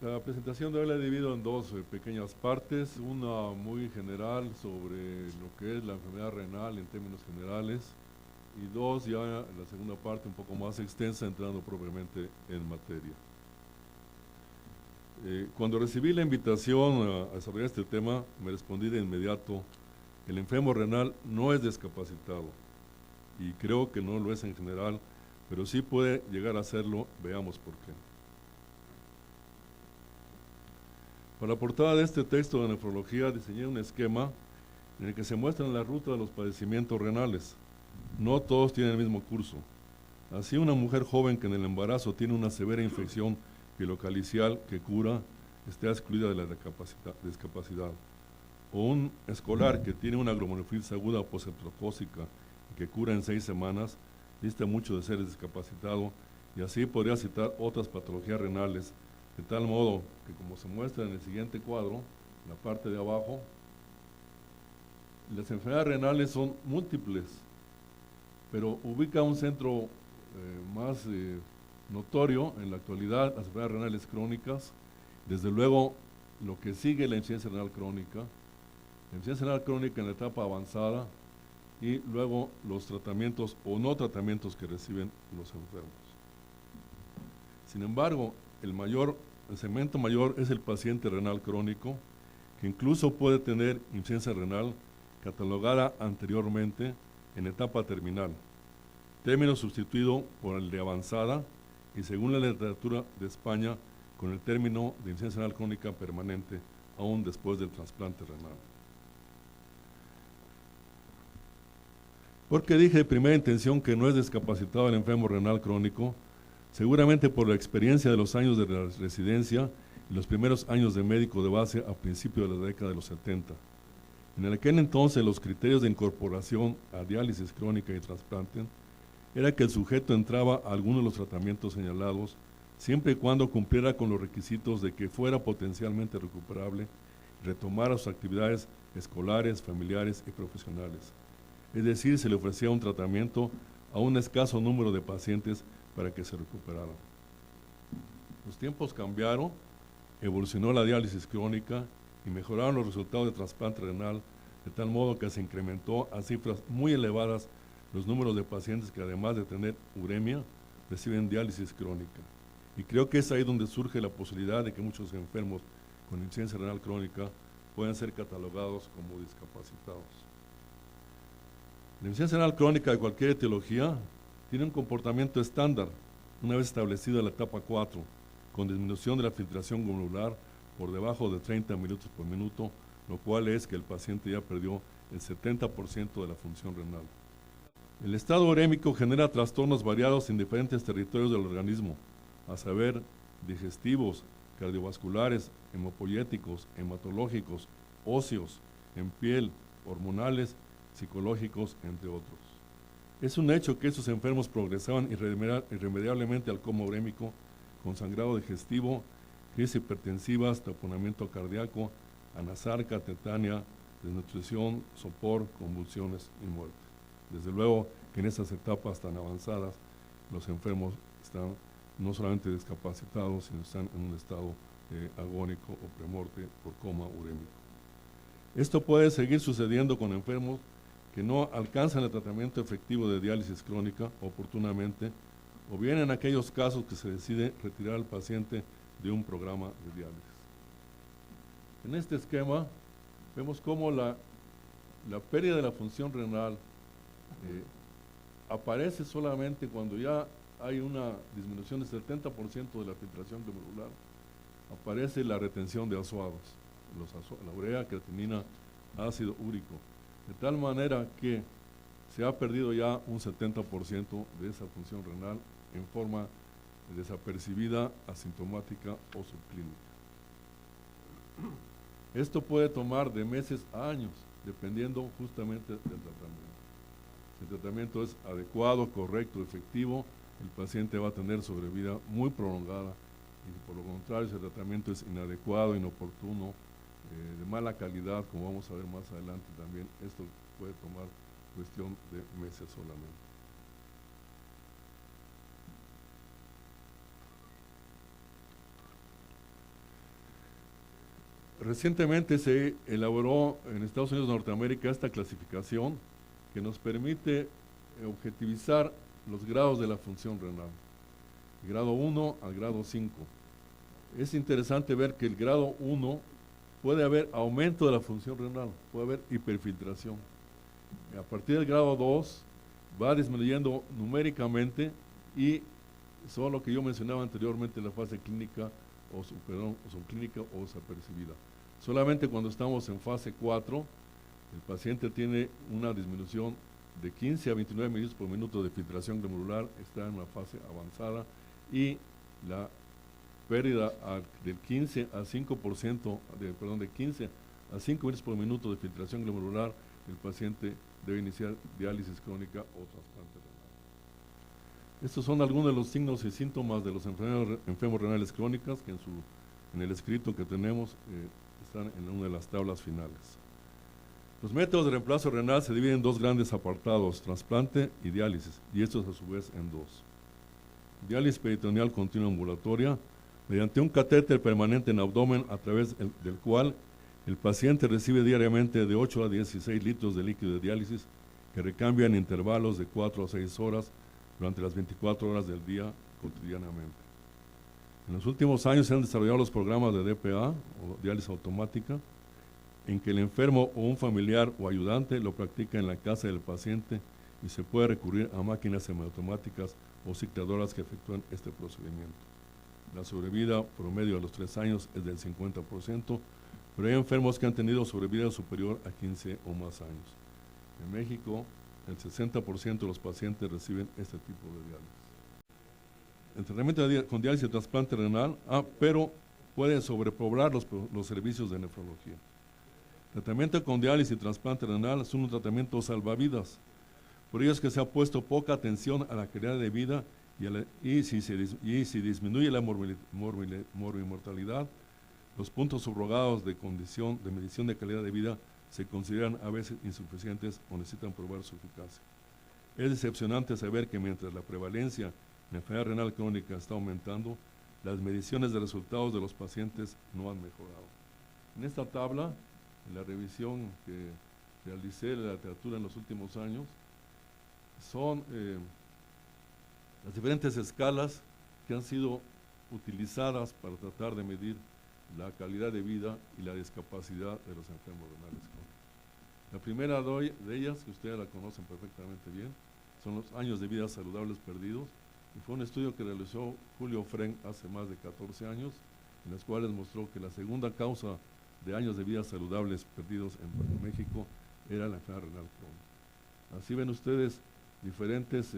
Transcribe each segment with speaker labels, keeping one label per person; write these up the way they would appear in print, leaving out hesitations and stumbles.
Speaker 1: La presentación de hoy la he dividido en dos pequeñas partes, una muy general sobre lo que es la enfermedad renal en términos generales y dos ya en la segunda parte un poco más extensa entrando propiamente en materia. Cuando recibí la invitación a desarrollar este tema, me respondí de inmediato: el enfermo renal no es discapacitado, y creo que no lo es en general, pero sí puede llegar a serlo. Veamos por qué. Para la portada de este texto de nefrología diseñé un esquema en el que se muestran la ruta de los padecimientos renales. No todos tienen el mismo curso. Así, una mujer joven que en el embarazo tiene una severa infección pilocalicial que cura, está excluida de la discapacidad. O un escolar que tiene una glomerulonephritis aguda postestrocócica que cura en 6 semanas, dista mucho de ser discapacitado, y así podría citar otras patologías renales, de tal modo que, como se muestra en el siguiente cuadro, en la parte de abajo, las enfermedades renales son múltiples, pero ubica un centro más notorio en la actualidad, las enfermedades renales crónicas. Desde luego, lo que sigue la insuficiencia renal crónica, la insuficiencia renal crónica en la etapa avanzada, y luego los tratamientos o no tratamientos que reciben los enfermos. Sin embargo, el segmento mayor es el paciente renal crónico, que incluso puede tener insuficiencia renal catalogada anteriormente en etapa terminal, término sustituido por el de avanzada, y según la literatura de España, con el término de insuficiencia renal crónica permanente, aún después del trasplante renal. ¿Por qué dije de primera intención que no es discapacitado el enfermo renal crónico? Seguramente por la experiencia de los años de la residencia y los primeros años de médico de base a principios de la década de los 70. En aquel entonces, los criterios de incorporación a diálisis crónica y trasplante era que el sujeto entraba a alguno de los tratamientos señalados, siempre y cuando cumpliera con los requisitos de que fuera potencialmente recuperable y retomara sus actividades escolares, familiares y profesionales. Es decir, se le ofrecía un tratamiento a un escaso número de pacientes para que se recuperaran. Los tiempos cambiaron, evolucionó la diálisis crónica y mejoraron los resultados de trasplante renal, de tal modo que se incrementó a cifras muy elevadas los números de pacientes que, además de tener uremia, reciben diálisis crónica. Y creo que es ahí donde surge la posibilidad de que muchos enfermos con insuficiencia renal crónica puedan ser catalogados como discapacitados. La insuficiencia renal crónica de cualquier etiología tiene un comportamiento estándar, una vez establecida la etapa 4, con disminución de la filtración glomerular por debajo de 30 minutos por minuto, lo cual es que el paciente ya perdió el 70% de la función renal. El estado urémico genera trastornos variados en diferentes territorios del organismo, a saber, digestivos, cardiovasculares, hemopoyéticos, hematológicos, óseos, en piel, hormonales, psicológicos, entre otros. Es un hecho que estos enfermos progresaban irremediablemente al coma urémico, con sangrado digestivo, crisis hipertensivas, taponamiento cardíaco, anasarca, tetania, desnutrición, sopor, convulsiones y muerte. Desde luego que en estas etapas tan avanzadas, los enfermos están no solamente discapacitados, sino están en un estado agónico o premorte por coma urémico. Esto puede seguir sucediendo con enfermos que no alcanzan el tratamiento efectivo de diálisis crónica oportunamente, o bien en aquellos casos que se decide retirar al paciente de un programa de diálisis. En este esquema vemos cómo la pérdida de la función renal aparece solamente cuando ya hay una disminución del 70% de la filtración glomerular. Aparece la retención de azoados, la urea, creatinina, ácido úrico, de tal manera que se ha perdido ya un 70% de esa función renal en forma desapercibida, asintomática o subclínica. Esto puede tomar de meses a años, dependiendo justamente del tratamiento. Si el tratamiento es adecuado, correcto, efectivo, el paciente va a tener sobrevida muy prolongada, y por lo contrario, si el tratamiento es inadecuado, inoportuno, de mala calidad, como vamos a ver más adelante también, esto puede tomar cuestión de meses solamente. Recientemente se elaboró en Estados Unidos de Norteamérica esta clasificación que nos permite objetivizar los grados de la función renal, grado 1 al grado 5. Es interesante ver que el grado 1 puede haber aumento de la función renal, puede haber hiperfiltración. A partir del grado 2 va disminuyendo numéricamente y son lo que yo mencionaba anteriormente en la fase clínica o subclínica o desapercibida. Solamente cuando estamos en fase 4, el paciente tiene una disminución de 15 a 29 mililitros por minuto de filtración glomerular, está en una fase avanzada y la pérdida del 15 a 5%, de 15 a 5 mililitros por minuto de filtración glomerular, el paciente debe iniciar diálisis crónica o trasplante renal. Estos son algunos de los signos y síntomas de los enfermos renales crónicas que en el escrito que tenemos están en una de las tablas finales. Los métodos de reemplazo renal se dividen en dos grandes apartados, trasplante y diálisis, y estos a su vez en dos. Diálisis peritoneal continua ambulatoria, mediante un catéter permanente en abdomen a través del cual el paciente recibe diariamente de 8 a 16 litros de líquido de diálisis que recambia en intervalos de 4 a 6 horas durante las 24 horas del día cotidianamente. En los últimos años se han desarrollado los programas de DPA o diálisis automática, en que el enfermo o un familiar o ayudante lo practica en la casa del paciente y se puede recurrir a máquinas semiautomáticas o cicladoras que efectúan este procedimiento. La sobrevida promedio a los 3 años es del 50%, pero hay enfermos que han tenido sobrevida superior a 15 o más años. En México, el 60% de los pacientes reciben este tipo de diálisis. El tratamiento con diálisis y trasplante renal, pero puede sobrepoblar los servicios de nefrología. El tratamiento con diálisis y trasplante renal es un tratamiento salvavidas. Por ello es que se ha puesto poca atención a la calidad de vida y si disminuye la mortalidad, los puntos subrogados de medición de calidad de vida se consideran a veces insuficientes o necesitan probar su eficacia. Es decepcionante saber que mientras la prevalencia en enfermedad renal crónica está aumentando, las mediciones de resultados de los pacientes no han mejorado. En esta tabla, en la revisión que realicé de la literatura en los últimos años, son las diferentes escalas que han sido utilizadas para tratar de medir la calidad de vida y la discapacidad de los enfermos renales crónicos. La primera de ellas, que ustedes la conocen perfectamente bien, son los años de vida saludables perdidos, y fue un estudio que realizó Julio Frenk hace más de 14 años, en los cuales mostró que la segunda causa de años de vida saludables perdidos en México era la enfermedad renal crónica. Así ven ustedes diferentes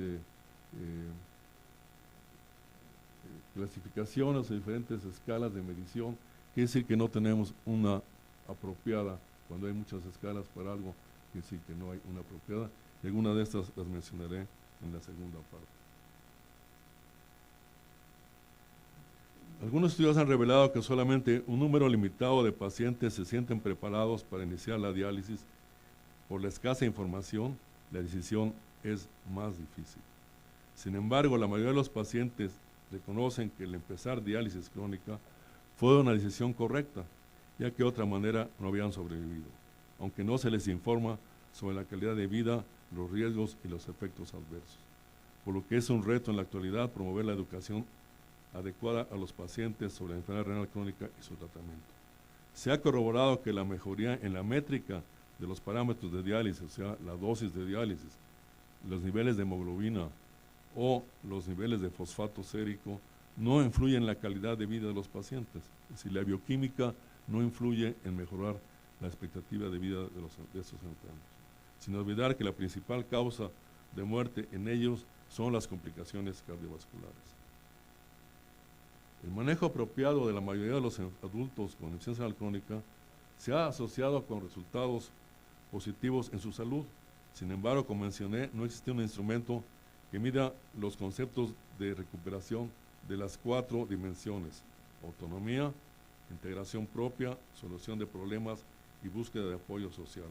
Speaker 1: clasificaciones o diferentes escalas de medición. Quiere decir que no tenemos una apropiada. Cuando hay muchas escalas para algo, quiere decir que no hay una apropiada. Y algunas de estas las mencionaré en la segunda parte. Algunos estudios han revelado que solamente un número limitado de pacientes se sienten preparados para iniciar la diálisis. Por la escasa información, la decisión es más difícil. Sin embargo, la mayoría de los pacientes reconocen que el empezar diálisis crónica fue una decisión correcta, ya que de otra manera no habían sobrevivido, aunque no se les informa sobre la calidad de vida, los riesgos y los efectos adversos. Por lo que es un reto en la actualidad promover la educación adecuada a los pacientes sobre la enfermedad renal crónica y su tratamiento. Se ha corroborado que la mejoría en la métrica de los parámetros de diálisis, o sea, la dosis de diálisis, los niveles de hemoglobina o los niveles de fosfato sérico, no influyen en la calidad de vida de los pacientes. Es decir, la bioquímica no influye en mejorar la expectativa de vida de estos enfermos. Sin olvidar que la principal causa de muerte en ellos son las complicaciones cardiovasculares. El manejo apropiado de la mayoría de los adultos con insuficiencia renal crónica se ha asociado con resultados positivos en su salud. Sin embargo, como mencioné, no existe un instrumento que mida los conceptos de recuperación de las 4 dimensiones: autonomía, integración propia, solución de problemas y búsqueda de apoyo social.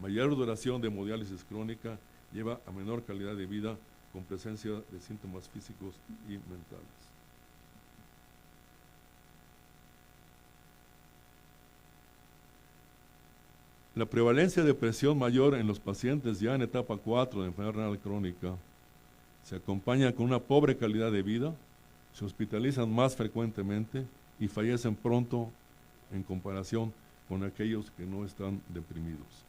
Speaker 1: Mayor duración de hemodiálisis crónica lleva a menor calidad de vida con presencia de síntomas físicos y mentales. La prevalencia de depresión mayor en los pacientes ya en etapa 4 de enfermedad renal crónica se acompaña con una pobre calidad de vida, se hospitalizan más frecuentemente y fallecen pronto en comparación con aquellos que no están deprimidos.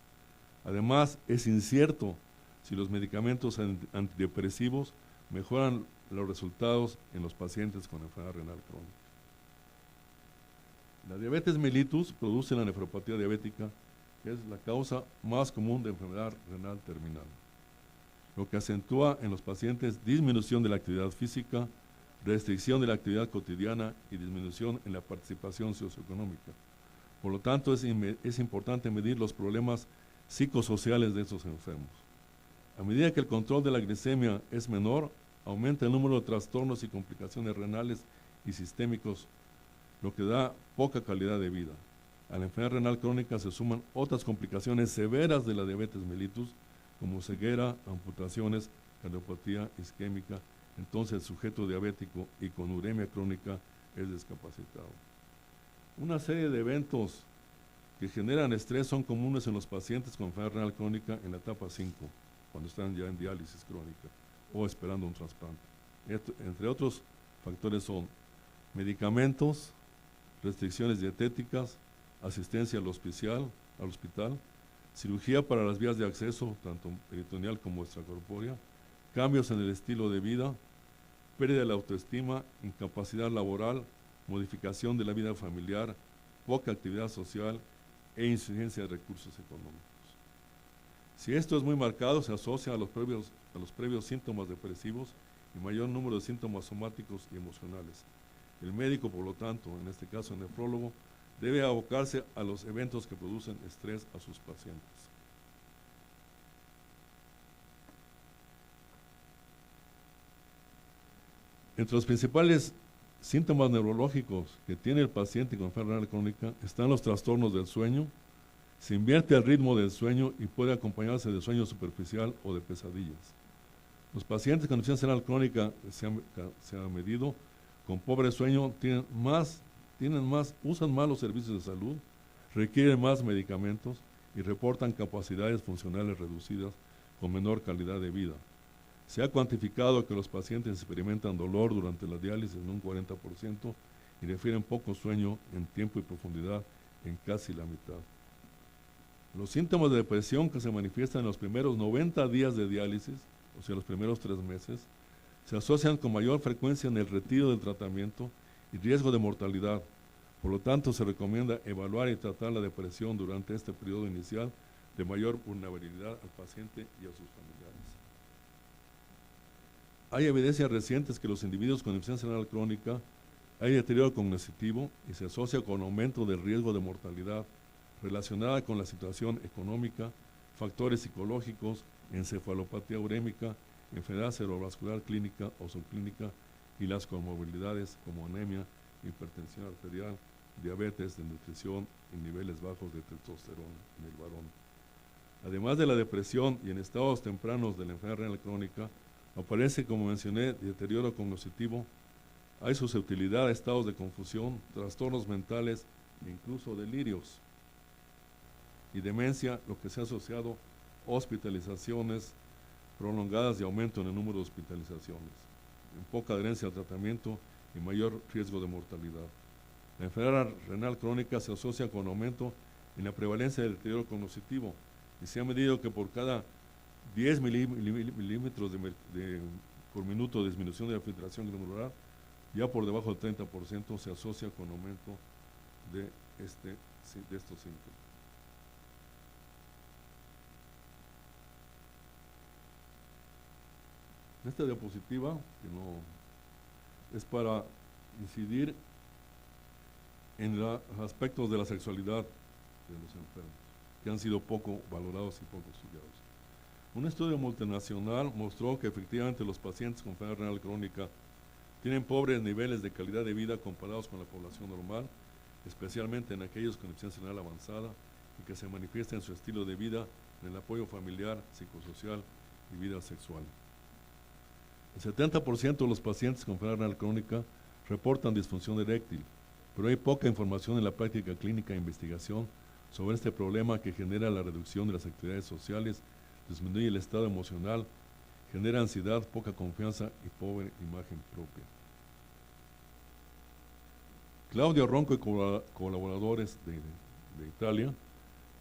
Speaker 1: Además, es incierto si los medicamentos antidepresivos mejoran los resultados en los pacientes con enfermedad renal crónica. La diabetes mellitus produce la nefropatía diabética, que es la causa más común de enfermedad renal terminal, lo que acentúa en los pacientes disminución de la actividad física, restricción de la actividad cotidiana y disminución en la participación socioeconómica. Por lo tanto, es importante medir los problemas psicosociales de estos enfermos. A medida que el control de la glicemia es menor, aumenta el número de trastornos y complicaciones renales y sistémicos, lo que da poca calidad de vida. A la enfermedad renal crónica se suman otras complicaciones severas de la diabetes mellitus, como ceguera, amputaciones, cardiopatía isquémica. Entonces el sujeto diabético y con uremia crónica es discapacitado. Una serie de eventos que generan estrés son comunes en los pacientes con enfermedad renal crónica en la etapa 5, cuando están ya en diálisis crónica o esperando un trasplante. Entre otros factores son medicamentos, restricciones dietéticas, asistencia al hospital, cirugía para las vías de acceso, tanto peritoneal como extracorpórea, cambios en el estilo de vida, pérdida de la autoestima, incapacidad laboral, modificación de la vida familiar, poca actividad social e insuficiencia de recursos económicos. Si esto es muy marcado, se asocia a los previos síntomas depresivos y mayor número de síntomas somáticos y emocionales. El médico, por lo tanto, en este caso el nefrólogo, debe abocarse a los eventos que producen estrés a sus pacientes. Entre los principales síntomas neurológicos que tiene el paciente con enfermedad renal crónica están los trastornos del sueño. Se invierte el ritmo del sueño y puede acompañarse de sueño superficial o de pesadillas. Los pacientes con insuficiencia renal crónica se ha medido con pobre sueño usan más los servicios de salud, requieren más medicamentos y reportan capacidades funcionales reducidas con menor calidad de vida. Se ha cuantificado que los pacientes experimentan dolor durante la diálisis en un 40% y refieren poco sueño en tiempo y profundidad en casi la mitad. Los síntomas de depresión que se manifiestan en los primeros 90 días de diálisis, o sea, los primeros 3 meses, se asocian con mayor frecuencia en el retiro del tratamiento y riesgo de mortalidad. Por lo tanto, se recomienda evaluar y tratar la depresión durante este periodo inicial de mayor vulnerabilidad al paciente y a sus familiares. Hay evidencias recientes que los individuos con insuficiencia renal crónica hay deterioro cognitivo y se asocia con aumento del riesgo de mortalidad relacionada con la situación económica, factores psicológicos, encefalopatía urémica, enfermedad cerebrovascular clínica o subclínica y las comorbilidades como anemia, hipertensión arterial, diabetes, desnutrición y niveles bajos de testosterona en el varón. Además de la depresión y en estados tempranos de la enfermedad renal crónica, aparece, como mencioné, deterioro cognitivo, hay susceptibilidad a estados de confusión, trastornos mentales e incluso delirios y demencia, lo que se ha asociado a hospitalizaciones prolongadas y aumento en el número de hospitalizaciones, en poca adherencia al tratamiento y mayor riesgo de mortalidad. La enfermedad renal crónica se asocia con aumento en la prevalencia del deterioro cognitivo y se ha medido que por cada 10 milímetros por minuto de disminución de la filtración glomerular, ya por debajo del 30% se asocia con aumento de estos síntomas. Esta diapositiva, que no es para incidir en los aspectos de la sexualidad de los enfermos, que han sido poco valorados y poco estudiados. Un estudio multinacional mostró que efectivamente los pacientes con enfermedad renal crónica tienen pobres niveles de calidad de vida comparados con la población normal, especialmente en aquellos con insuficiencia renal avanzada y que se manifiesta en su estilo de vida, en el apoyo familiar, psicosocial y vida sexual. El 70% de los pacientes con enfermedad renal crónica reportan disfunción eréctil, pero hay poca información en la práctica clínica e investigación sobre este problema que genera la reducción de las actividades sociales, disminuye el estado emocional, genera ansiedad, poca confianza y pobre imagen propia. Claudio Ronco y colaboradores de Italia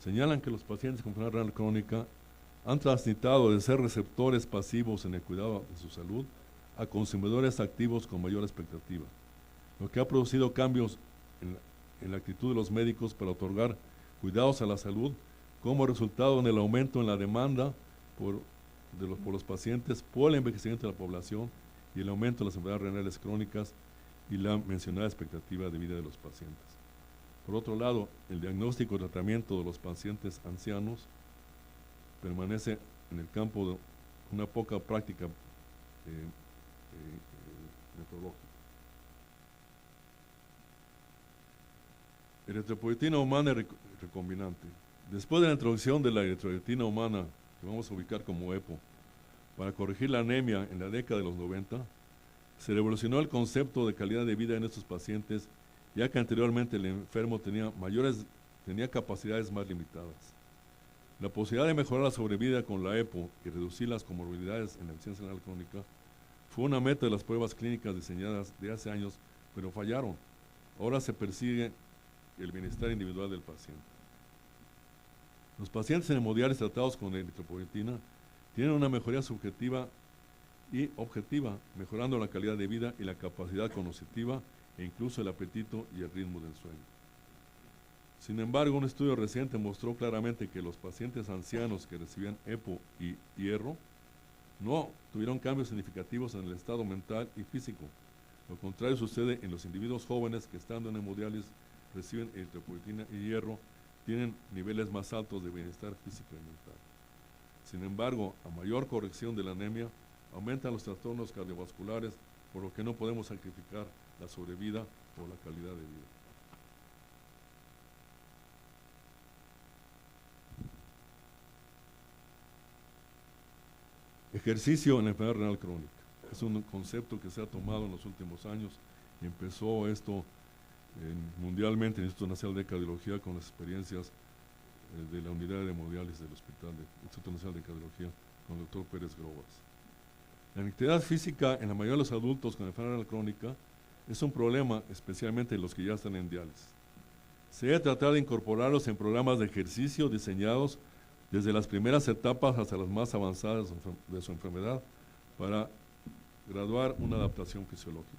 Speaker 1: señalan que los pacientes con enfermedad renal crónica han transitado de ser receptores pasivos en el cuidado de su salud a consumidores activos con mayor expectativa, lo que ha producido cambios en la actitud de los médicos para otorgar cuidados a la salud, como resultado en el aumento en la demanda por los pacientes, por el envejecimiento de la población y el aumento de las enfermedades renales crónicas y la mencionada expectativa de vida de los pacientes. Por otro lado, el diagnóstico y tratamiento de los pacientes ancianos permanece en el campo de una poca práctica metodológica. Eritropoyetina humana y recombinante. Después de la introducción de la eritropoyetina humana, que vamos a ubicar como EPO, para corregir la anemia en la década de los 90, se revolucionó el concepto de calidad de vida en estos pacientes, ya que anteriormente el enfermo tenía capacidades más limitadas. La posibilidad de mejorar la sobrevida con la EPO y reducir las comorbilidades en la insuficiencia renal crónica fue una meta de las pruebas clínicas diseñadas de hace años, pero fallaron. Ahora se persigue el bienestar individual del paciente. Los pacientes en hemodiálisis tratados con eritropoyetina tienen una mejoría subjetiva y objetiva, mejorando la calidad de vida y la capacidad cognitiva e incluso el apetito y el ritmo del sueño. Sin embargo, un estudio reciente mostró claramente que los pacientes ancianos que recibían EPO y hierro no tuvieron cambios significativos en el estado mental y físico. Lo contrario sucede en los individuos jóvenes que, estando en hemodiálisis, reciben eritropoyetina y hierro, tienen niveles más altos de bienestar físico y mental. Sin embargo, a mayor corrección de la anemia, aumentan los trastornos cardiovasculares, por lo que no podemos sacrificar la sobrevida o la calidad de vida. Ejercicio en la enfermedad renal crónica. Es un concepto que se ha tomado en los últimos años y empezó esto mundialmente en el Instituto Nacional de Cardiología con las experiencias de la unidad de hemodiálisis del Hospital del Instituto Nacional de Cardiología con el doctor Pérez Grobas. La inactividad física en la mayoría de los adultos con enfermedad renal crónica es un problema, especialmente en los que ya están en diálisis. Se debe tratar de incorporarlos en programas de ejercicio diseñados desde las primeras etapas hasta las más avanzadas de su enfermedad para graduar una adaptación fisiológica.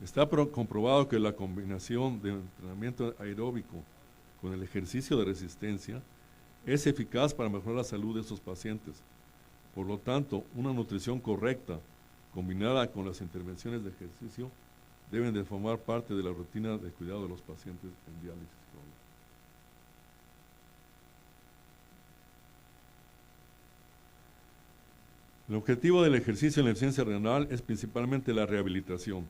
Speaker 1: Está comprobado que la combinación de entrenamiento aeróbico con el ejercicio de resistencia es eficaz para mejorar la salud de estos pacientes. Por lo tanto, una nutrición correcta combinada con las intervenciones de ejercicio deben de formar parte de la rutina de cuidado de los pacientes en diálisis crónica. El objetivo del ejercicio en la insuficiencia renal es principalmente la rehabilitación.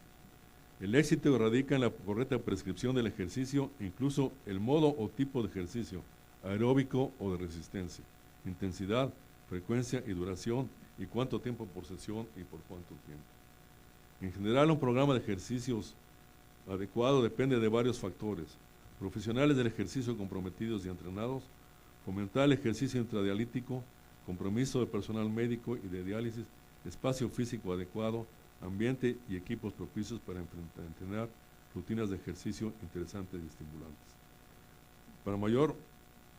Speaker 1: El éxito radica en la correcta prescripción del ejercicio, incluso el modo o tipo de ejercicio, aeróbico o de resistencia, intensidad, frecuencia y duración, y cuánto tiempo por sesión y por cuánto tiempo. En general, un programa de ejercicios adecuado depende de varios factores: profesionales del ejercicio comprometidos y entrenados, fomentar el ejercicio intradialítico, compromiso de personal médico y de diálisis, espacio físico adecuado, ambiente y equipos propicios para entrenar, rutinas de ejercicio interesantes y estimulantes. Para mayor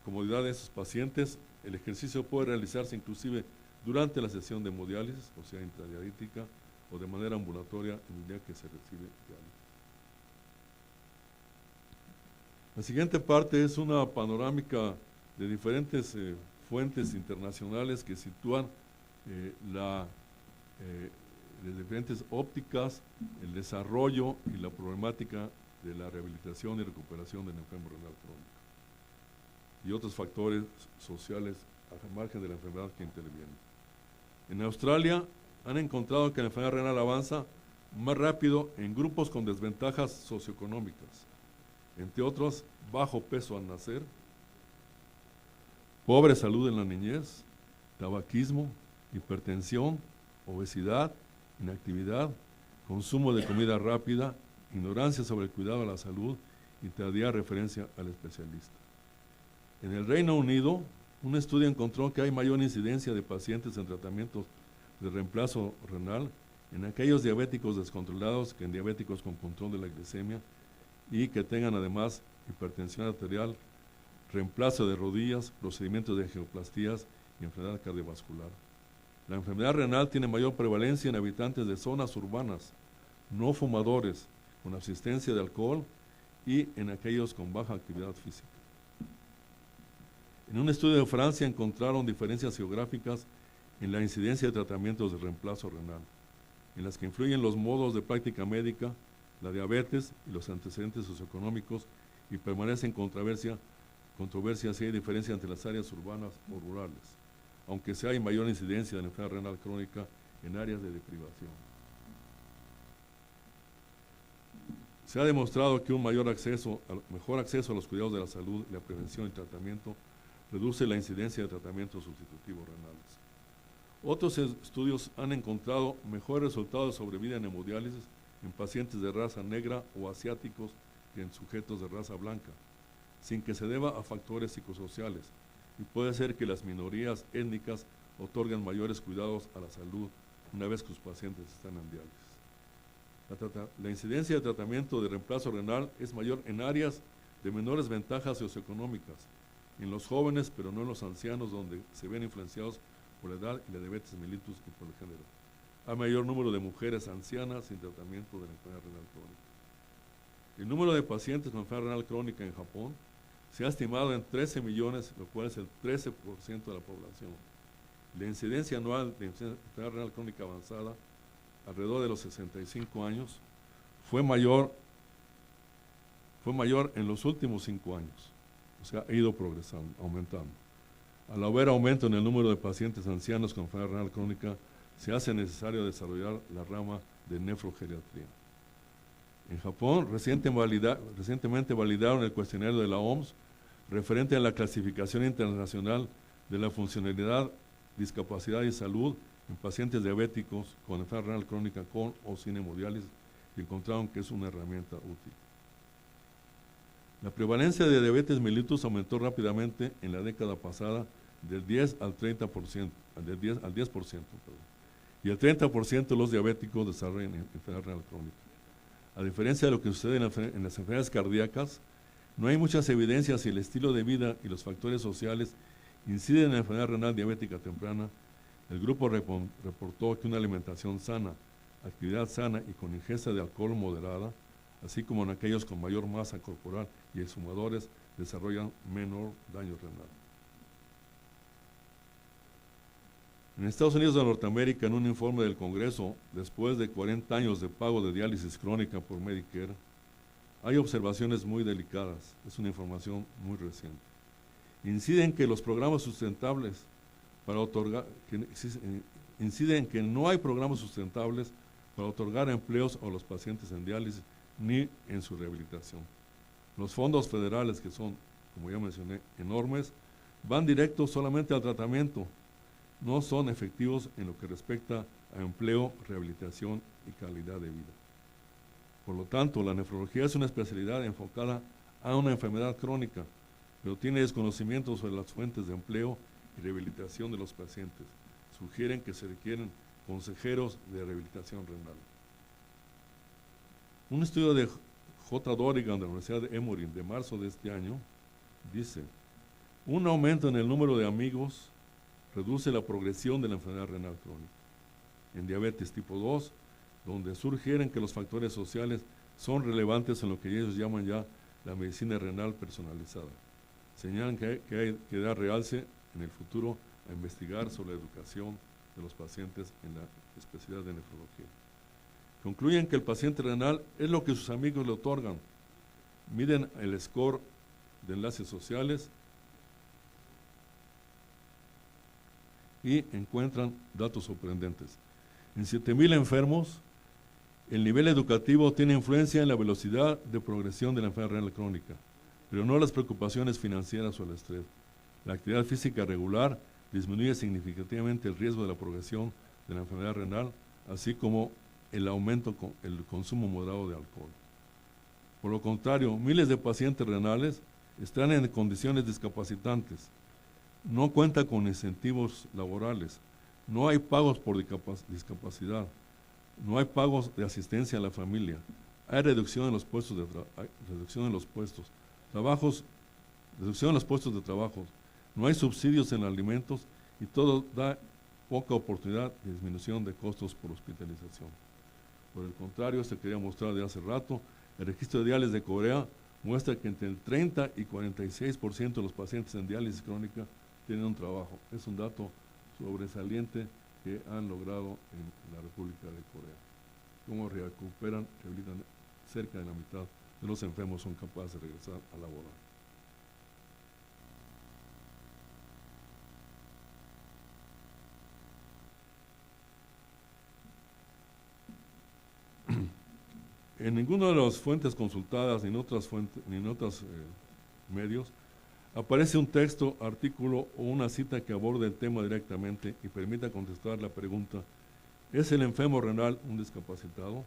Speaker 1: comodidad de esos pacientes, el ejercicio puede realizarse inclusive durante la sesión de hemodiálisis, o sea, intradialítica, o de manera ambulatoria en el día que se recibe diálisis. La siguiente parte es una panorámica de diferentes fuentes internacionales que sitúan de diferentes ópticas, el desarrollo y la problemática de la rehabilitación y recuperación del enfermo renal crónico y otros factores sociales al margen de la enfermedad que intervienen. En Australia han encontrado que la enfermedad renal avanza más rápido en grupos con desventajas socioeconómicas, entre otros bajo peso al nacer, pobre salud en la niñez, tabaquismo, hipertensión, obesidad, inactividad, consumo de comida rápida, ignorancia sobre el cuidado de la salud y tardía referencia al especialista. En el Reino Unido, un estudio encontró que hay mayor incidencia de pacientes en tratamientos de reemplazo renal en aquellos diabéticos descontrolados que en diabéticos con control de la glicemia y que tengan además hipertensión arterial, reemplazo de rodillas, procedimientos de angioplastías y enfermedad cardiovascular. La enfermedad renal tiene mayor prevalencia en habitantes de zonas urbanas, no fumadores, con asistencia de alcohol y en aquellos con baja actividad física. En un estudio de Francia encontraron diferencias geográficas en la incidencia de tratamientos de reemplazo renal, en las que influyen los modos de práctica médica, la diabetes y los antecedentes socioeconómicos, y permanece en controversia si hay diferencia entre las áreas urbanas o rurales, aunque sí hay mayor incidencia de la enfermedad renal crónica en áreas de deprivación. Se ha demostrado que un mejor acceso a los cuidados de la salud, la prevención y tratamiento reduce la incidencia de tratamientos sustitutivos renales. Otros estudios han encontrado mejores resultados de sobrevida en hemodiálisis en pacientes de raza negra o asiáticos que en sujetos de raza blanca, sin que se deba a factores psicosociales, y puede ser que las minorías étnicas otorguen mayores cuidados a la salud una vez que sus pacientes están en diálisis. La incidencia de tratamiento de reemplazo renal es mayor en áreas de menores ventajas socioeconómicas, en los jóvenes, pero no en los ancianos, donde se ven influenciados por la edad y la diabetes mellitus y por el género. Hay mayor número de mujeres ancianas sin tratamiento de la enfermedad renal crónica. El número de pacientes con enfermedad renal crónica en Japón se ha estimado en 13 millones, lo cual es el 13% de la población. La incidencia anual de enfermedad renal crónica avanzada, alrededor de los 65 años, fue mayor en los últimos 5 años. O sea, ha ido progresando, aumentando. Al haber aumento en el número de pacientes ancianos con enfermedad renal crónica, se hace necesario desarrollar la rama de nefrogeriatría. En Japón, recientemente validaron el cuestionario de la OMS referente a la clasificación internacional de la funcionalidad, discapacidad y salud en pacientes diabéticos con enfermedad renal crónica con o sin hemodiálisis, y encontraron que es una herramienta útil. La prevalencia de diabetes mellitus aumentó rápidamente en la década pasada del 10 al 30%, al 10%, y el 30% de los diabéticos desarrollan enfermedad renal crónica. A diferencia de lo que sucede en las enfermedades cardíacas, no hay muchas evidencias si el estilo de vida y los factores sociales inciden en la enfermedad renal diabética temprana. El grupo reportó que una alimentación sana, actividad sana y con ingesta de alcohol moderada, así como en aquellos con mayor masa corporal y exfumadores, desarrollan menor daño renal. En Estados Unidos de Norteamérica, en un informe del Congreso, después de 40 años de pago de diálisis crónica por Medicare, hay observaciones muy delicadas. Es una información muy reciente. Inciden que los programas sustentables para otorgar, inciden que no hay programas sustentables para otorgar empleos a los pacientes en diálisis ni en su rehabilitación. Los fondos federales, que son, como ya mencioné, enormes, van directos solamente al tratamiento, no son efectivos en lo que respecta a empleo, rehabilitación y calidad de vida. Por lo tanto, la nefrología es una especialidad enfocada a una enfermedad crónica, pero tiene desconocimiento sobre las fuentes de empleo y rehabilitación de los pacientes. Sugieren que se requieren consejeros de rehabilitación renal. Un estudio de J. Dorigan de la Universidad de Emory de marzo de este año dice: un aumento en el número de amigos reduce la progresión de la enfermedad renal crónica. En diabetes tipo 2, donde sugieren que los factores sociales son relevantes en lo que ellos llaman ya la medicina renal personalizada. Señalan que hay que dar realce en el futuro a investigar sobre la educación de los pacientes en la especialidad de nefrología. Concluyen que el paciente renal es lo que sus amigos le otorgan. Miden el score de enlaces sociales y encuentran datos sorprendentes. En 7,000 enfermos, el nivel educativo tiene influencia en la velocidad de progresión de la enfermedad renal crónica, pero no las preocupaciones financieras o el estrés. La actividad física regular disminuye significativamente el riesgo de la progresión de la enfermedad renal, así como el aumento el consumo moderado de alcohol. Por lo contrario, miles de pacientes renales están en condiciones discapacitantes, no cuenta con incentivos laborales, no hay pagos por discapacidad, no hay pagos de asistencia a la familia, hay reducción en los puestos reducción en los puestos, reducción en los puestos de trabajo, no hay subsidios en alimentos y todo da poca oportunidad de disminución de costos por hospitalización. Por el contrario, se quería mostrar de hace rato, el registro de diálisis de Corea muestra que entre el 30 y 46% de los pacientes en diálisis crónica tienen un trabajo. Es un dato sobresaliente que han logrado en la República de Corea. Cómo rehabilitan cerca de la mitad de los enfermos son capaces de regresar a laborar. En ninguna de las fuentes consultadas, ni en otras medios, aparece un texto, artículo o una cita que aborde el tema directamente y permita contestar la pregunta: ¿es el enfermo renal un discapacitado?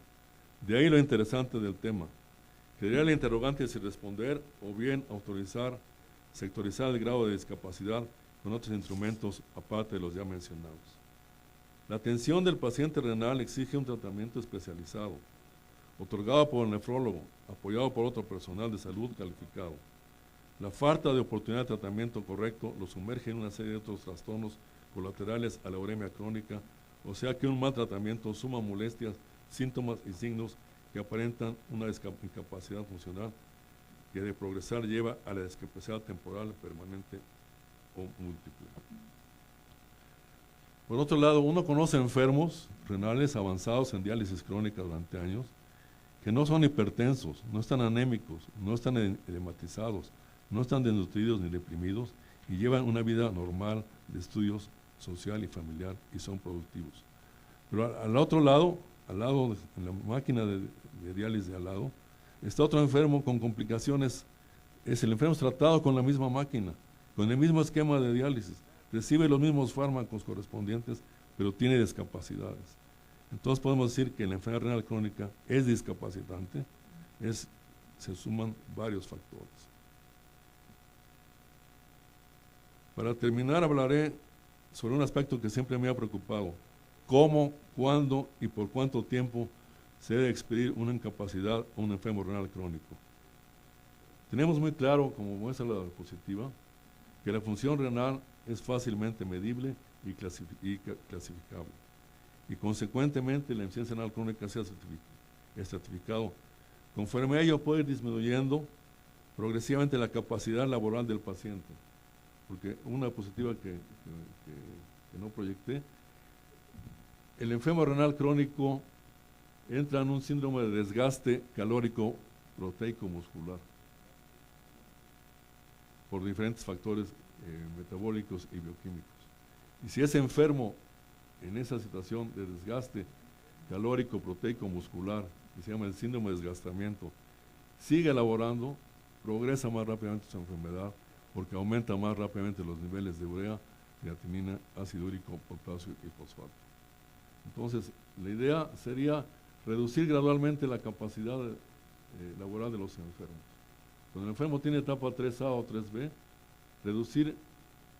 Speaker 1: De ahí lo interesante del tema. Quedaría la interrogante sin responder o bien sectorizar el grado de discapacidad con otros instrumentos aparte de los ya mencionados. La atención del paciente renal exige un tratamiento especializado, otorgado por el nefrólogo, apoyado por otro personal de salud calificado. La falta de oportunidad de tratamiento correcto lo sumerge en una serie de otros trastornos colaterales a la uremia crónica, o sea que un mal tratamiento suma molestias, síntomas y signos que aparentan una incapacidad funcional que de progresar lleva a la discapacidad temporal, permanente o múltiple. Por otro lado, uno conoce enfermos renales avanzados en diálisis crónica durante años que no son hipertensos, no están anémicos, no están edematizados, no están desnutridos ni deprimidos y llevan una vida normal de estudios social y familiar y son productivos. Pero al otro lado, en la máquina de diálisis de al lado, está otro enfermo con complicaciones. El enfermo es tratado con la misma máquina, con el mismo esquema de diálisis, recibe los mismos fármacos correspondientes, pero tiene discapacidades. Entonces podemos decir que la enfermedad renal crónica es discapacitante, se suman varios factores. Para terminar, hablaré sobre un aspecto que siempre me ha preocupado: cómo, cuándo y por cuánto tiempo se debe expedir una incapacidad o un enfermo renal crónico. Tenemos muy claro, como muestra la diapositiva, que la función renal es fácilmente medible y clasificable, y consecuentemente la insuficiencia renal crónica se ha estratificado. Conforme a ello puede ir disminuyendo progresivamente la capacidad laboral del paciente, porque una diapositiva que no proyecté, el enfermo renal crónico entra en un síndrome de desgaste calórico proteico muscular por diferentes factores metabólicos y bioquímicos. Y si es enfermo en esa situación de desgaste calórico proteico muscular, que se llama el síndrome de desgastamiento, sigue elaborando, progresa más rápidamente su enfermedad porque aumenta más rápidamente los niveles de urea, creatinina, ácido úrico, potasio y fosfato. Entonces, la idea sería reducir gradualmente la capacidad laboral de los enfermos. Cuando el enfermo tiene etapa 3A o 3B, reducir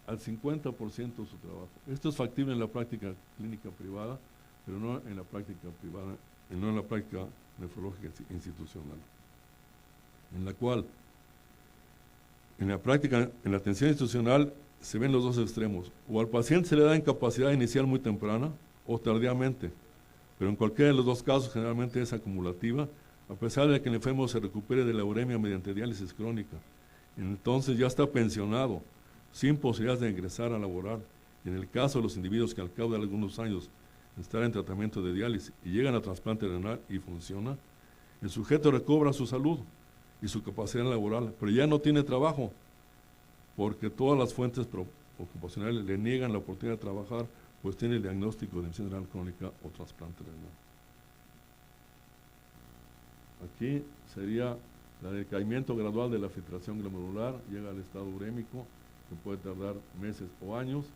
Speaker 1: al 50% su trabajo. Esto es factible en la práctica clínica privada, pero no en la práctica privada, no en la práctica nefrológica institucional, en la cual, en la práctica, en la atención institucional, se ven los dos extremos. O al paciente se le da incapacidad inicial muy temprana o tardíamente, pero en cualquiera de los dos casos generalmente es acumulativa, a pesar de que el enfermo se recupere de la uremia mediante diálisis crónica. Entonces ya está pensionado, sin posibilidades de ingresar a laborar. Y en el caso de los individuos que al cabo de algunos años están en tratamiento de diálisis y llegan a trasplante renal y funciona, el sujeto recobra su salud y su capacidad laboral, pero ya no tiene trabajo, porque todas las fuentes ocupacionales le niegan la oportunidad de trabajar, pues tiene el diagnóstico de insuficiencia renal crónica o trasplante renal. Aquí sería el decaimiento gradual de la filtración glomerular, llega al estado urémico, que puede tardar meses o años,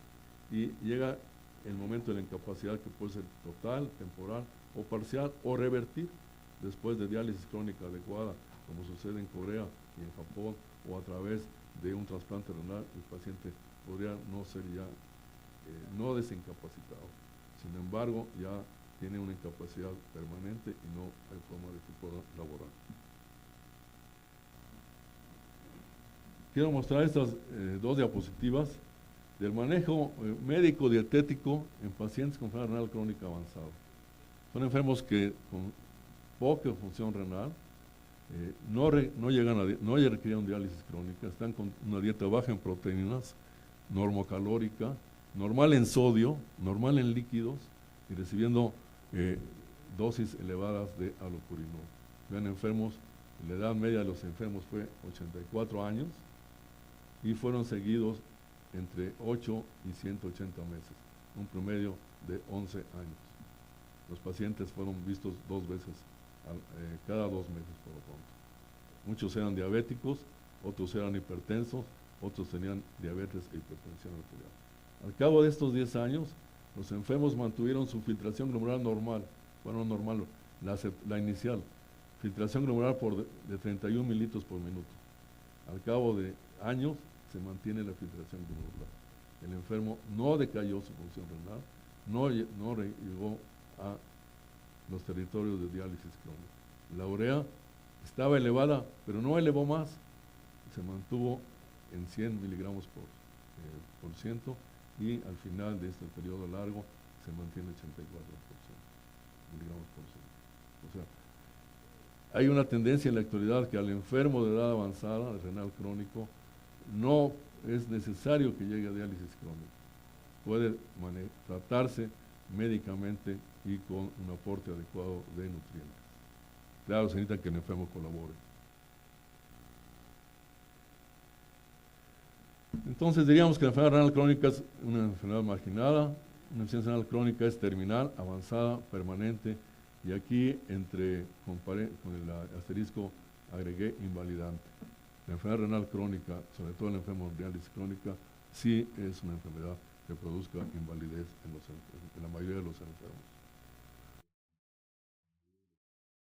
Speaker 1: y llega el momento de la incapacidad, que puede ser total, temporal o parcial, o revertir después de diálisis crónica adecuada, como sucede en Corea y en Japón o a través de un trasplante renal, el paciente podría no ser ya, no desincapacitado. Sin embargo, ya tiene una incapacidad permanente y no hay forma de que pueda laborar. Quiero mostrar estas dos diapositivas del manejo médico dietético en pacientes con enfermedad renal crónica avanzada. Son enfermos que con poca función renal no requieren diálisis crónica, están con una dieta baja en proteínas, normocalórica, normal en sodio, normal en líquidos y recibiendo dosis elevadas de alopurinol. Vean enfermos, la edad media de los enfermos fue 84 años y fueron seguidos entre 8 y 180 meses, un promedio de 11 años. Los pacientes fueron vistos 2 veces, cada 2 meses por lo pronto. Muchos eran diabéticos, otros eran hipertensos, otros tenían diabetes e hipertensión arterial. Al cabo de estos 10 años, los enfermos mantuvieron su filtración glomerular normal, bueno, normal, la inicial, filtración glomerular de 31 mililitros por minuto. Al cabo de años, se mantiene la filtración glomerular. El enfermo no decayó su función renal, no llegó a los territorios de diálisis crónica. La urea estaba elevada, pero no elevó más, se mantuvo en 100 miligramos por ciento y al final de este periodo largo se mantiene 84% miligramos por ciento. O sea, hay una tendencia en la actualidad que al enfermo de edad avanzada, de renal crónico, no es necesario que llegue a diálisis crónica. Puede tratarse médicamente y con un aporte adecuado de nutrientes. Claro, se necesita que el enfermo colabore. Entonces diríamos que la enfermedad renal crónica es una enfermedad marginada, una insuficiencia renal crónica es terminal, avanzada, permanente, y aquí con el asterisco agregué invalidante. La enfermedad renal crónica, sobre todo el enfermo de diálisis crónica, sí es una enfermedad que produzca invalidez en la mayoría de los enfermos.